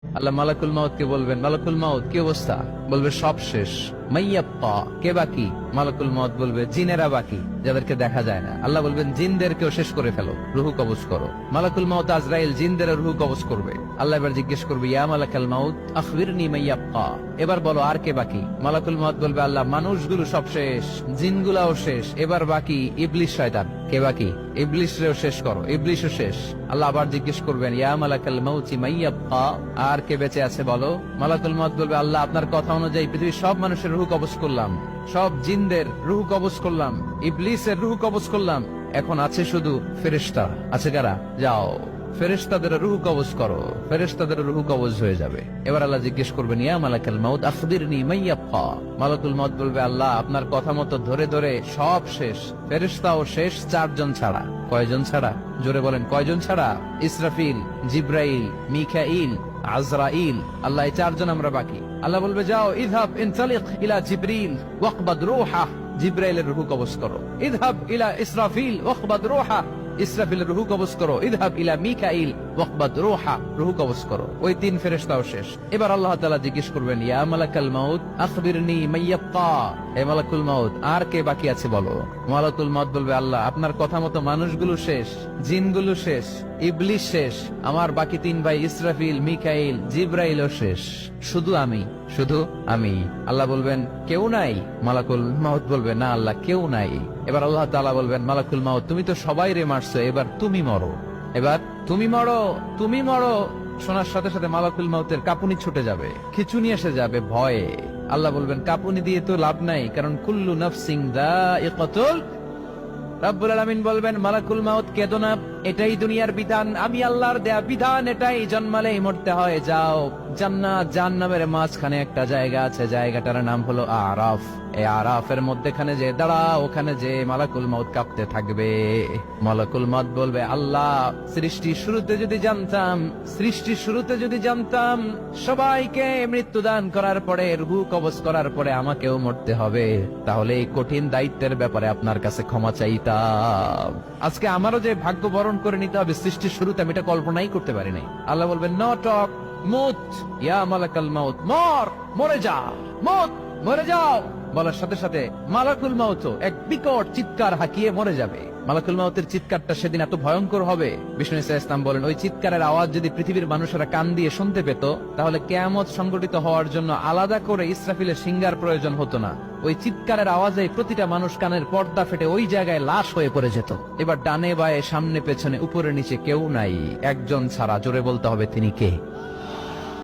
আল্লাহ মালাকুল মাউত কে বলবেন, মালাকুল মাউত কি অবস্থা? বলবে সব শেষ। মাইয়াপ্পা, কে বাকি? মালাকুল মাউত বলবে জিনেরা বাকি, যাদেরকে দেখা যায় না। আল্লাহ বলবেন জিনদেরকেও শেষ করে ফেলো, রুহু কবজ করো। মালাকুল মাউত আজরাইল জিনদের রুহু কবজ করবে। আল্লাহ এবার জিজ্ঞেস করবে, ইয়া মালাকাল মাউত আখবিরনি মাইয়াপ্পা, এবার বলো আর কে বাকি? মালাকুল মাউত বলবে, আল্লাহ মানুষগুলো সব শেষ, জিনগুলাও শেষ, এবার বাকি ইবলিস শয়তান। কে বাকি? ইবলিসরেও শেষ করো, ইবলিসও শেষ। আল্লাহ আবার জিজ্ঞেস করবেন, ইয়া মালাকাল মাউতি মাইয়াব্বা, আর কে বেঁচে আছে বলো? মালাকুল মাউত বলবে, আল্লাহ আপনার কথা অনুযায়ী পৃথিবীর সব মানুষের রূহ কবজ করলাম, সব জিনদের রূহ কবজ করলাম, ইবলিসের রূহ কবজ করলাম, এখন আছে শুধু ফেরেশতা। আছে কারা? যাও ফেরেশতাদের রূহ কবজ করো। ফেরেশতাদের রূহ কবজ হয়ে যাবে। এবার আল্লাহ জিজ্ঞেস করবেন, ইয়া মালাকাল মাউত আখবিরনি মাইয়াব্বা। মালাকুল মাউত বলবে, আল্লাহ আপনার কথা মতো ধরে ধরে সব শেষ, ফেরেশতাও শেষ, 4 জন ছাড়া। কয়জন ছাড়া? জোরে বলেন, কয়জন ছাড়া? ইসরাফিল, জিব্রাইল, মিকাইল, আজরাইল। আল্লাহ এই 4 জন আমরা বাকি। আল্লাহ বলবে, যাও ইযহাব ইনতালিক ইলা জিবরিল ওয়াকবাদ রূহা, জিব্রাইলের রূহ কবজ করো। ইযহাব ইলা ইসরাফিল ওয়াকবাদ রূহা, ইসরাফিলের রূহ কবজ করো। ইযহাব ইলা মিকাইল ওয়াকবাদ রূহা, রূহ কবজ করো। ওই 3 ফেরেশতাও শেষ। এবার আল্লাহ তাআলা জিজ্ঞেস করবেন, ইয়া মালাকাল মাউত আখবিরনি মাইয়াব্বা, হে মালাকুল মাউত আর কে বাকি আছে বলো? মালাকুল মাউত বলবে, আল্লাহ আপনার কথা মতো মানুষগুলো শেষ, জিনগুলো শেষ, ইবলিস শেষ, আমার বাকি 3 ভাই ইসরাফিল, মিকাইল, জিব্রাইলও শেষ, শুধু আমি, শুধু আমি। আল্লাহ বলবেন, কেউ নাই? মালাকুল মাউত বলবে, না আল্লাহ কেউ নাই। এবার আল্লাহ তাআলা বলবেন, মালাকুল মাউত তুমি তো সবাই রে মারছো, এবার তুমি মরো, এবার তুমি মরো, তুমি মরো। শোনার সাথে সাথে মালাকুল মাউতের কাঁপুনি ছুটে যাবে, খিঁচুনি এসে যাবে ভয়ে। আল্লাহ বলবেন, কাঁপুনি দিয়ে তো লাভ নাই, কারণ কুল্লু নাফসিন যায়িকাতুল। রব্বুল আলামিন বলবেন, মালাকুল মাউত কেঁদো না, এটাই দুনিয়ার বিধান, আমি আল্লাহর দেয়া বিধান, এটাই জন্মালেই মরতে হয়। যাও জান্নাত জাহান্নামের মাঝখানে একটা জায়গা আছে, জায়গাটার নাম হলো আরাফ। এই আরাফের মধ্যখানে যে দাঁড়াও, ওখানে যে মালাকুল মাউত কাঁপতে থাকবে। মালাকুল মাউত বলবে, আল্লাহ সৃষ্টির শুরুতে যদি জানতাম, সৃষ্টির শুরুতে যদি জানতাম সবাইকে মৃত্যুদান করার পরে, রূহ কবজ করার পরে আমাকেও মরতে হবে, তাহলে এই কঠিন দায়িত্বের ব্যাপারে আপনার কাছে ক্ষমা চাইতাম। আজকে আমারও যে ভাগ্য বরণ করে নিতে হবে সৃষ্টির শুরুতে, আমি এটা কল্পনাই করতে পারি নাই। আল্লাহ বলবেন, নো টক, মুত ইয়া মালাকাল মাউত, মর, মরে যা, মুত, মরে যাও। বলার সাথে সাথে মালাকুল মাউত এক বিকট চিৎকার হাঁকিয়ে মরে যাবে। মালাকুল মাউতের চিৎকারটা সেদিন এত ভয়ঙ্কর হবে, বিষ্ণু ইসা ইসলাম বলেন, ওই চিৎকারের আওয়াজ যদি পৃথিবীর মানুষেরা কান দিয়ে শুনতে পেত, তাহলে কিয়ামত সংগঠিত হওয়ার জন্য আলাদা করে ইসরাফিলের সিঙ্গার প্রয়োজন হতো না। ওই চিৎকারের আওয়াজে প্রতিটা মানুষ কানের পর্দা ফেটে ওই জায়গায় লাশ হয়ে পড়ে যেত। এবার ডানে বায়ে সামনে পেছনে উপরে নিচে কেউ নাই, একজন ছাড়া। জোরে বলতে হবে, তিনি কে?